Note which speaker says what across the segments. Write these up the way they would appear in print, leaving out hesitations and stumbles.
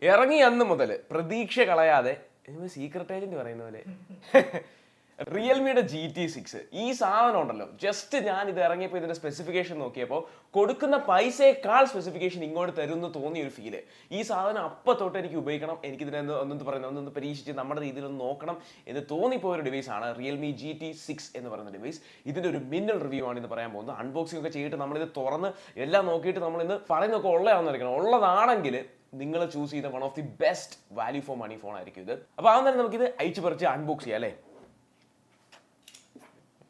Speaker 1: ഇറങ്ങി അന്ന് മുതൽ പ്രതീക്ഷ കളയാതെ സീക്രട്ട് ഏജന്റ് പറയുന്ന പോലെ റിയൽമിയുടെ GT6 ഈ സാധനം ഉണ്ടല്ലോ. ജസ്റ്റ് ഞാൻ ഇത് ഇറങ്ങിയപ്പോൾ ഇതിന്റെ സ്പെസിഫിക്കേഷൻ നോക്കിയപ്പോൾ കൊടുക്കുന്ന പൈസയേക്കാൾ സ്പെസിഫിക്കേഷൻ ഇങ്ങോട്ട് തരുമെന്ന് തോന്നിയ ഒരു ഫീല്. ഈ സാധനം അപ്പം തൊട്ട് എനിക്ക് ഉപയോഗിക്കണം, എനിക്കിതിനെ ഒന്നൊന്ന് പരീക്ഷിച്ച് നമ്മുടെ രീതിയിലൊന്ന് നോക്കണം എന്ന് തോന്നിപ്പോയ ഒരു ഡിവൈസാണ് റിയൽമി GT6 എന്ന് പറയുന്ന ഡിവൈസ്. ഇതിന്റെ ഒരു മിന്നൽ റിവ്യൂ ആണ് ഇന്ന് പറയാൻ പോകുന്നത്. അൺബോക്സിംഗ് ഒക്കെ ചെയ്തിട്ട് നമ്മളിത് തുറന്ന് എല്ലാം നോക്കിയിട്ട് നമ്മളിന്ന് പറയുന്നൊക്കെ ഉള്ളതാണെന്നിരിക്കണം. ഉള്ളതാണെങ്കിൽ നിങ്ങൾ ചൂസ് ചെയ്ത one of the best value for money phone ആയിരിക്കും ഇത്. അപ്പോൾ അതൊന്നും നമുക്കിത് അയച്ചു പറിച്ച് അൺബോക്സ് ചെയ്യാം അല്ലേ.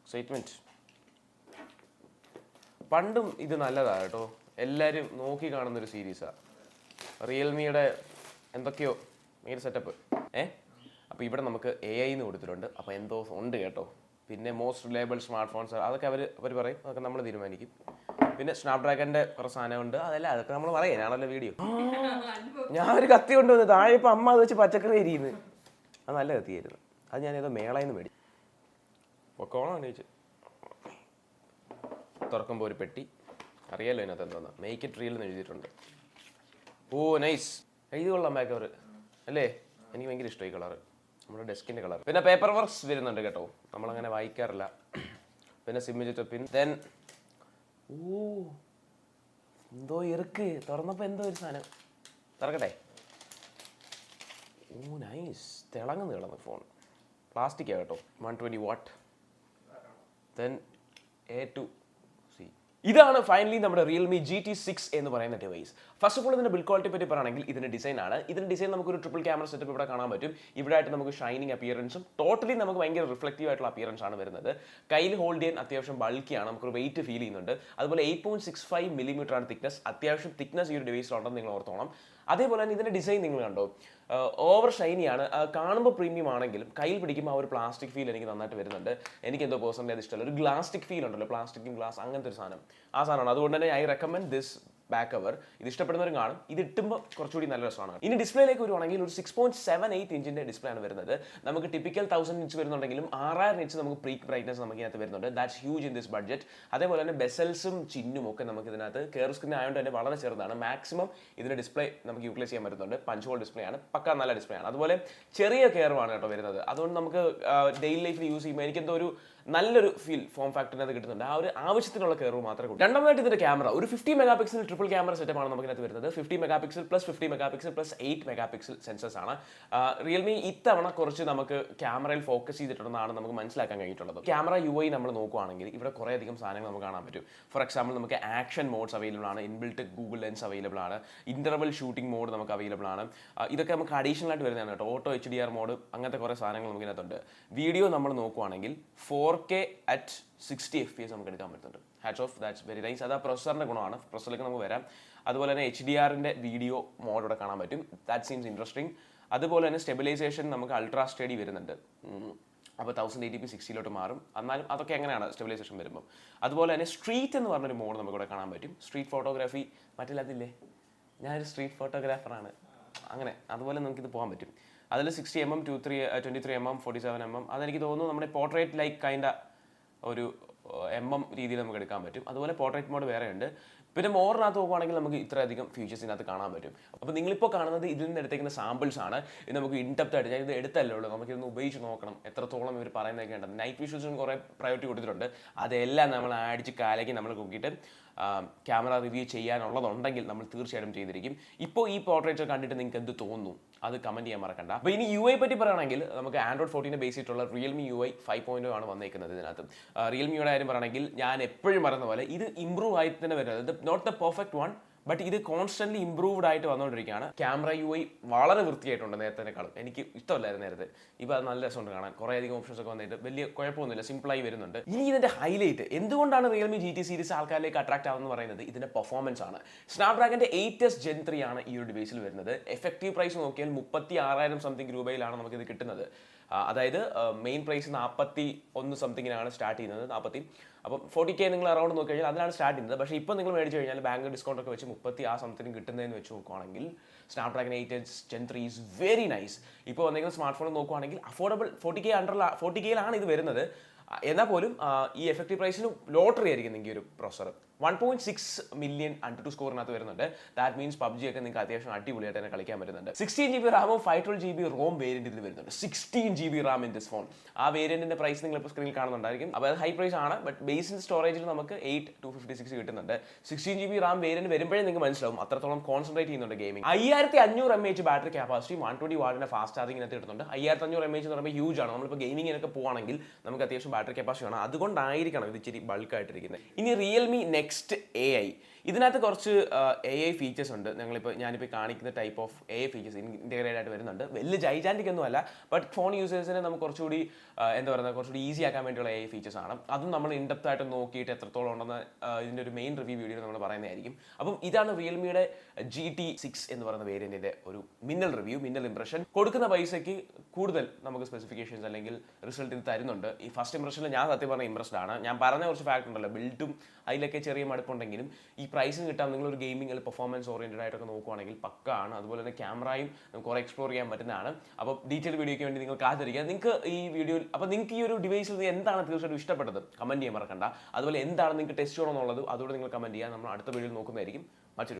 Speaker 1: എക്സൈറ്റ്മെന്റ്. പണ്ടും ഇത് നല്ലതാണ് കേട്ടോ, എല്ലാവരും നോക്കി കാണുന്നൊരു സീരീസാണ് റിയൽമിയുടെ എന്തൊക്കെയോ മെയിൻ സെറ്റപ്പ്. അപ്പോൾ ഇവിടെ നമുക്ക് AI എന്ന് കൊടുത്തിട്ടുണ്ട്. അപ്പോൾ എന്തോ ഉണ്ട് കേട്ടോ. പിന്നെ മോസ്റ്റ് റിലയബിൾ സ്മാർട്ട് ഫോൺസ് അതൊക്കെ അവർ പറയും, അതൊക്കെ നമ്മൾ തീരുമാനിക്കും. പിന്നെ സ്നാപ്ഡ്രാഗന്റെ കുറച്ച് സാധനമുണ്ട്, അതൊക്കെ നമ്മൾ പറയാം. ഞാനല്ല വീഡിയോ. ഞാൻ ഒരു കത്തി കൊണ്ടുവന്ന് താഴെ ഇപ്പം അമ്മ അത് വെച്ച് പച്ചക്കറി അരിയുന്നത്. അത് നല്ല കത്തിയായിരുന്നു. അത് ഞാൻ ഏതോ മേളയെന്ന് മേടി പൊക്കോണം ചോദിച്ചു. തുറക്കുമ്പോൾ ഒരു പെട്ടി, അറിയാലോ അതിനകത്ത് എന്തോന്നാ. മേക്ക് ഇറ്റ് റിയൽ എന്ന് എഴുതിയിട്ടുണ്ട്. ഓ നൈസ്, എഴുതി കൊള്ളാം ബാക്ക് കവർ അല്ലേ. എനിക്ക് ഭയങ്കര ഇഷ്ടമായി കളർ, നമ്മുടെ ഡെസ്കിൻ്റെ കളർ. പിന്നെ പേപ്പർ വർക്ക്സ് വരുന്നുണ്ട് കേട്ടോ, നമ്മളങ്ങനെ വായിക്കാറില്ല. പിന്നെ സിമ്മിജിറ്റ് പിൻ. ദെൻ എന്തോ ഇറുക്ക് തുറന്നപ്പോൾ എന്തോ ഒരു സാധനം. തുറക്കട്ടെ. നൈസ്, തിളങ്ങുന്ന ഫോൺ. പ്ലാസ്റ്റിക്കാണ് കേട്ടോ. 120 വാട്ട്. Then A2C. ഇതാണ് ഫൈനലി നമ്മുടെ റിയൽമി GT6 എന്ന് പറയുന്ന ഡിവൈസ്. ഫസ്റ്റ് ഓഫ് ഓൾ ഇതിന്റെ ബിൽഡ് ക്വാളിറ്റി പറ്റി പറയുകയാണെങ്കിൽ ഇതിന്റെ ഡിസൈൻ ആണ്. ഇതിന്റെ ഡിസൈൻ നമുക്കൊരു ട്രിപ്പിൾ ക്യാമറ സെറ്റപ്പ് ഇവിടെ കാണാൻ പറ്റും. ഇവിടെ ആയിട്ട് നമുക്ക് ഷൈനിങ് അപ്പിയറൻസും ടോട്ടലി നമുക്ക് ഭയങ്കര റിഫ്ലക്റ്റീവ് ആയിട്ടുള്ള അപ്പിയറൻസ് ആണ് വരുന്നത്. കയ്യിൽ ഹോൾഡ് ചെയ്യാൻ അത്യാവശ്യം ബൾക്കിയാണ്, നമുക്കൊരു വെയിറ്റ് ഫീൽ ചെയ്യുന്നുണ്ട്. അതുപോലെ 8.65 mm ആണ് തിക്നെസ്. അത്യാവശ്യം തിക്നെസ് ഈ ഒരു ഡിവൈസിലുണ്ടെന്ന് നിങ്ങൾ ഓർത്തോണം. അതേപോലെ തന്നെ ഇതിന്റെ ഡിസൈൻ നിങ്ങൾ കണ്ടോ, ഓവർ ഷൈനിയാണ്. കാണുമ്പോൾ പ്രീമിയം ആണെങ്കിലും കയ്യിൽ പിടിക്കുമ്പോൾ ആ ഒരു പ്ലാസ്റ്റിക് ഫീൽ എനിക്ക് നന്നായിട്ട് വരുന്നുണ്ട്. എനിക്ക് എന്തോ പേഴ്സണലി അത് ഇഷ്ടമല്ല. ഒരു ഗ്ലാസ്റ്റിക് ഫീൽ ഉണ്ടല്ലോ, പ്ലാസ്റ്റിക്കും ഗ്ലാസ് അങ്ങനത്തെ ഒരു സാധനം, ആ സാധനമാണ്. അതുകൊണ്ട് തന്നെ I recommend this back cover. ഇത് ഇഷ്ടപ്പെടുന്നവരും കാണും. ഇത് ഇട്ടുമ്പോൾ കുറച്ചുകൂടി നല്ല രസമാണ്. ഇനി ഡിസ്പ്ലേയിലേക്ക് വരുവാണെങ്കിൽ ഒരു 6.78 ഇഞ്ചിന്റെ ഡിസ്പ്ലേ ആണ് വരുന്നത്. നമുക്ക് ടിപ്പിക്കൽ 1000 നിറ്റ്സ് വരുന്നുണ്ടെങ്കിലും 6000 നിറ്റ്സ് നമുക്ക് പീക്ക് ബ്രൈറ്റ്നസ് നമുക്ക് ഇതിനകത്ത് വരുന്നുണ്ട്. That's huge in this budget. അതേപോലെ തന്നെ ബെസൽസും ചിന്നും ഒക്കെ നമുക്ക് ഇതിനകത്ത് കെയർ സ്ക്രീൻ ആയതുകൊണ്ട് തന്നെ വളരെ ചെറുതാണ്. മാക്സിമം ഇതിന്റെ ഡിസ്പ്ലേ നമുക്ക് യൂട്ടിലൈസ് ചെയ്യാൻ പറ്റുന്നുണ്ട്. പഞ്ച് ഹോൾ ഡിസ്പ്ലേ ആണ്, പക്ക നല്ല ഡിസ്പ്ലേ ആണ്. അതുപോലെ ചെറിയ കെയറുമാണ് കേട്ടോ വരുന്നത്. അതുകൊണ്ട് നമുക്ക് ഡെയിലി ലൈഫിൽ യൂസ് ചെയ്യുമ്പോൾ എനിക്കെന്തോ ഒരു നല്ലൊരു ഫീൽ ഫോം ഫാക്ടറിനകത്ത് കിട്ടുന്നുണ്ട്. ആ ഒരു ആവശ്യത്തിനുള്ള കെയർ മാത്രമേ കിട്ടും. രണ്ടാമതായിട്ട് ഇതിന്റെ ക്യാമറ ഒരു 50 mega pixel triple camera setup ആണ് നമുക്കിനകത്ത് വരുന്നത്. 50 mega pixel plus 50 mega pixel plus 8 mega pixel sensors ആണ്. റിയൽമി ഇത്തവണ കുറച്ച് നമുക്ക് ക്യാമറയിൽ ഫോക്കസ് ചെയ്തിട്ടുണ്ടെന്നാണ് നമുക്ക് മനസ്സിലാക്കാൻ കഴിഞ്ഞിട്ടുള്ളത്. ക്യാമറ UI നമ്മൾ നോക്കുകയാണെങ്കിൽ ഇവിടെ കുറേ അധികം സാധനങ്ങൾ നമുക്ക് കാണാൻ പറ്റും. ഫോർ എക്സാമ്പിൾ നമുക്ക് ആക്ഷൻ മോഡ്സ് അവൈലബിൾ ആണ്, ഇൻബിൽറ്റ് ഗൂഗിൾ ലെൻസ് അവൈലബിൾ ആണ്, ഇന്റർവൽ ഷൂട്ടിംഗ് മോഡ് നമുക്ക് അവൈലബിൾ ആണ്. ഇതൊക്കെ നമുക്ക് അഡീഷണൽ ആയിട്ട് വരുന്നതാണ് കേട്ടോ. ഓട്ടോ HDR മോഡ് അങ്ങനത്തെ കുറേ സാധനങ്ങൾ നമുക്ക് ഇതിനകത്തുണ്ട്. വീഡിയോ നമ്മൾ നോക്കുകയാണെങ്കിൽ 4K at 60 FPS നമുക്ക് എടുക്കാൻ പറ്റുന്നുണ്ട്. Hats off, that's very nice. അത് ആ പ്രൊസസറിന്റെ ഗുണമാണ്. പ്രൊസസറിലേക്ക് നമുക്ക് വരാം. അതുപോലെ തന്നെ HDRന്റെ വീഡിയോ മോഡ് ഇവിടെ കാണാൻ പറ്റും. That seems interesting. അതുപോലെ തന്നെ സ്റ്റെബിലൈസേഷൻ നമുക്ക് അൾട്രാ സ്റ്റഡി വരുന്നുണ്ട്. അപ്പോൾ 1080p 60 മാറും. എന്നാലും അതൊക്കെ എങ്ങനെയാണ് സ്റ്റെബിലൈസേഷൻ വരുമ്പോൾ. അതുപോലെ തന്നെ സ്ട്രീറ്റ് എന്ന് പറഞ്ഞൊരു മോഡ് നമുക്ക് ഇവിടെ കാണാൻ പറ്റും. സ്ട്രീറ്റ് ഫോട്ടോഗ്രാഫി മറ്റില്ലാതില്ലേ, ഞാനൊരു സ്ട്രീറ്റ് ഫോട്ടോഗ്രാഫറാണ്, അങ്ങനെ അതുപോലെ നമുക്കിത് പോകാൻ പറ്റും. അതിൽ 60mm 23mm 47mm അതെനിക്ക് തോന്നുന്നു നമ്മുടെ പോർട്രേറ്റ് ലൈക്ക് കൈൻഡ് ഒരു രീതിയിൽ നമുക്ക് എടുക്കാൻ പറ്റും. അതുപോലെ പോർട്രേറ്റ് മോഡ് വേറെ ഉണ്ട്. പിന്നെ മോറിനകത്ത് നോക്കുകയാണെങ്കിൽ നമുക്ക് ഇത്രയധികം ഫീച്ചേഴ്സ് ഇതിനകത്ത് കാണാൻ പറ്റും. അപ്പോൾ നിങ്ങളിപ്പോൾ കാണുന്നത് ഇതിൽ നിന്ന് എടുത്തേക്കുന്ന സാമ്പിൾസ് ആണ്. ഇത് നമുക്ക് ഇൻഡെപ്ത് ആയിട്ട്, ഞാൻ ഇത് എടുത്തല്ലേ ഉള്ളൂ, നമുക്കിതൊന്ന് ഉപയോഗിച്ച് നോക്കണം എത്രത്തോളം ഇവർ പറയുന്നതൊക്കെ ഉണ്ട്. നൈറ്റ് വിഷ്വൽസിനും കുറേ പ്രയോറിറ്റി കൊടുത്തിട്ടുണ്ട്. അതെല്ലാം നമ്മൾ അടിച്ച് കാലേക്ക് നമ്മൾ നോക്കിയിട്ട് ക്യാമറ റിവ്യൂ ചെയ്യാനുള്ളതുണ്ടെങ്കിൽ നമ്മൾ തീർച്ചയായിട്ടും ചെയ്തിരിക്കും. ഇപ്പോൾ ഈ പോർട്രേറ്റ് കണ്ടിട്ട് നിങ്ങൾക്ക് എന്ത് തോന്നുന്നു അത് കമൻറ്റ് ചെയ്യാൻ മറക്കണ്ട. അപ്പോൾ ഇനി UI പറ്റി പറയുകയാണെങ്കിൽ നമുക്ക് ആൻഡ്രോയിഡ് 14 ബേസ് ചെയ്തിട്ടുള്ള റിയൽമി UI 5.0 ആണ് വന്നേക്കുന്നത്. ഇതിനകത്ത് റിയൽമിയുടെ കാര്യം പറയുകയാണെങ്കിൽ ഞാൻ എപ്പോഴും പറയുന്ന പോലെ ഇത് ഇമ്പ്രൂവ് ആയിട്ട് തന്നെ വരുന്നത്. Not the perfect one, but ഇത് കോൺസ്റ്റന്റ്ലി ഇംപ്രൂവ്ഡ് ആയിട്ട് വന്നുകൊണ്ടിരിക്കുകയാണ്. ക്യാമറ UI വളരെ വൃത്തിയായിട്ടുണ്ട് നേരത്തേക്കാളും. എനിക്ക് ഇഷ്ടമല്ലായിരുന്നു നേരത്തെ, ഇപ്പോൾ അത് നല്ല രസമുണ്ട് കാണാൻ. കുറേ അധികം ഓപ്ഷൻസ് ഒക്കെ വന്നിട്ട് വലിയ കുഴപ്പമൊന്നുമില്ല, സിമ്പിളായി വരുന്നുണ്ട്. ഇനി ഇതിന്റെ ഹൈലൈറ്റ് എന്തുകൊണ്ടാണ് റിയൽമി GT സീരീസ് ആൾക്കാരിലേക്ക് അട്രാക്ട് ആവുന്നത് പറയുന്നത് ഇതിന്റെ പെർഫോമൻസ് ആണ്. സ്നാപ്ഡ്രാഗന്റെ 8S Gen 3 ആണ് ഈ ഒരു ഡിവൈസിൽ വരുന്നത്. എഫക്റ്റീവ് പ്രൈസ് നോക്കിയാൽ 36,000 സംതിങ് രൂപയിലാണ് നമുക്കിത് കിട്ടുന്നത്. അതായത് മെയിൻ പ്രൈസ് 41 സംതിങ്ങിനാണ് സ്റ്റാർട്ട് ചെയ്യുന്നത്, 40. അപ്പം 40K നിങ്ങൾ അറൗണ്ട് നോക്കി കഴിഞ്ഞാൽ അതിലാണ് സ്റ്റാർട്ട് ചെയ്യുന്നത്. പക്ഷേ ഇപ്പോൾ നിങ്ങൾ മേടിച്ച് കഴിഞ്ഞാൽ ബാങ്ക് ഡിസ്കൗണ്ട് ഒക്കെ വെച്ച് 30 ആ സംതിങ് കിട്ടുന്നതെന്ന് വെച്ച് നോക്കുകയാണെങ്കിൽ Snapdragon 8S Gen 3 is very nice. ഇപ്പോൾ എന്തെങ്കിലും സ്മാർട്ട് ഫോൺ നോക്കുകയാണെങ്കിൽ അഫോർഡബിൾ 40Kയിലാണ് ഇത് വരുന്നത്. എന്നാൽ പോലും ഈ എഫക്റ്റീവ് പ്രൈസിന് ലോട്ടറി ആയിരിക്കും നിങ്ങൾക്ക് ഒരു പ്രൊസസർ. 1.6 മില്യൺ അണ്ടർ ടു സ്കോറിനകത്ത് വരുന്നുണ്ട്. ദാറ്റ് മീൻസ് പബ്ജി ഒക്കെ നിങ്ങൾക്ക് അത്യാവശ്യം അടിപൊളിയായിട്ട് തന്നെ കളിക്കാൻ പറ്റുന്നുണ്ട്. 16 GB റാമും 512 GB റോം വേരിയന്റ് ഇതിൽ വരുന്നുണ്ട്. 16 GB Ram in this phone. ആ വേരിയന്റിന്റെ പ്രൈസ് നിങ്ങൾ ഇപ്പോൾ സ്ക്രീനിൽ കാണുന്നുണ്ടായിരിക്കും. അപ്പോൾ അത് ഹൈ പ്രൈസ് ആണ്, ബട്ട് ബേസിൽ സ്റ്റോറേജിൽ നമുക്ക് 8256 കിട്ടുന്നുണ്ട്. 16 GB റാം വേരിയന്റ് വരുമ്പോഴേ നിങ്ങൾക്ക് മനസ്സിലാവും അത്രത്തോളം കോൺസെൻട്രേറ്റ് ചെയ്യുന്നുണ്ട് ഗെയിമിംഗ്. 5500 mAh ബാറ്ററി കപ്പാസിറ്റി, 120 വാട്ടിന്റെ ഫാസ്റ്റ് ചാർജിങ്ങിനകത്ത് കിട്ടുന്നുണ്ട്. 5500 mAh എന്ന് പറയുമ്പോൾ ഹ്യൂജ് ആണ്. നമ്മളിപ്പോൾ ഗെയിമിങ്ങിനൊക്കെ പോവാണെങ്കിൽ നമുക്ക് അത്യാവശ്യം ബാറ്ററി കപ്പാസിറ്റി വേണം. അതുകൊണ്ടായിരിക്കണം ഇത് ഇച്ചിരി ബൾക്കായിട്ടിരിക്കുന്നത്. ഇനി റിയൽമി നെക്സ്റ്റ് AI. ഇതിനകത്ത് കുറച്ച് AI ഫീച്ചേഴ്സ് ഉണ്ട്. ഞാനിപ്പോൾ കാണിക്കുന്ന type of AI features integrate ആയിട്ട് വരുന്നുണ്ട്. വലിയ ജൈജാൻറ്റിക് ഒന്നും അല്ല, ബട്ട് ഫോൺ യൂസേഴ്സിനെ നമുക്ക് കുറച്ചുകൂടി കുറച്ചുകൂടി ഈസി ആക്കാൻ വേണ്ടിയുള്ള AI ഫീച്ചേഴ്സ് ആണ്. അതും നമ്മൾ ഇൻഡെപ്ത് ആയിട്ട് നോക്കിയിട്ട് എത്രത്തോളം ഉണ്ടെന്ന് ഇതിൻ്റെ ഒരു മെയിൻ റിവ്യൂ വീഡിയോ നമ്മൾ പറയുന്നതായിരിക്കും. അപ്പം ഇതാണ് റിയൽമിയുടെ GT6 എന്ന് പറയുന്ന വേരിയന്റിന്റെ ഒരു മിന്നൽ റിവ്യൂ, മിന്നൽ ഇംപ്രഷൻ. കൊടുക്കുന്ന പൈസയ്ക്ക് കൂടുതൽ നമുക്ക് സ്പെസിഫിക്കേഷൻസ് അല്ലെങ്കിൽ റിസൾട്ട് ഇത് തരുന്നുണ്ട്. ഈ ഫസ്റ്റ് ഇംപ്രഷനിൽ ഞാൻ സത്യം പറഞ്ഞ ഇംപ്രസ്ഡ് ആണ്. ഞാൻ പറഞ്ഞ കുറച്ച് ഫാക്ട് ഉണ്ടല്ലോ, ബിൽഡും അതിലൊക്കെ ചെറിയ മടുപ്പുണ്ടെങ്കിലും ഈ പ്രൈസിന് കിട്ടാൻ നിങ്ങളൊരു ഗെയിമിംഗ് പെർഫോമൻസ് ഓറിയന്റഡ് ആയിട്ടൊക്കെ നോക്കുവാണെങ്കിൽ പക്കാണ്. അതുപോലെ തന്നെ ക്യാമറയും നമുക്ക് കുറേ എക്സ്പ്ലോർ ചെയ്യാൻ പറ്റുന്നതാണ്. അപ്പോൾ ഡീറ്റെയിൽ വീഡിയോയ്ക്ക് വേണ്ടി നിങ്ങൾ കാത്തിരിക്കുക. നിങ്ങൾക്ക് ഈ വീഡിയോയിൽ അപ്പോൾ നിങ്ങൾക്ക് ഈ ഒരു ഡിവൈസിൽ എന്താണ് തീർച്ചയായിട്ടും ഇഷ്ടപ്പെട്ടത് കമന്റ് ചെയ്യാൻ മറക്കണ്ട. അതുപോലെ എന്താണ് നിങ്ങൾക്ക് ടെസ്റ്റ് ചെയ്യണമെന്നുള്ളത് അതുകൂടെ നിങ്ങൾ കമന്റ് ചെയ്യുക. നമ്മൾ അടുത്ത വീഡിയോയിൽ നോക്കുന്നതായിരിക്കും. മറ്റൊരു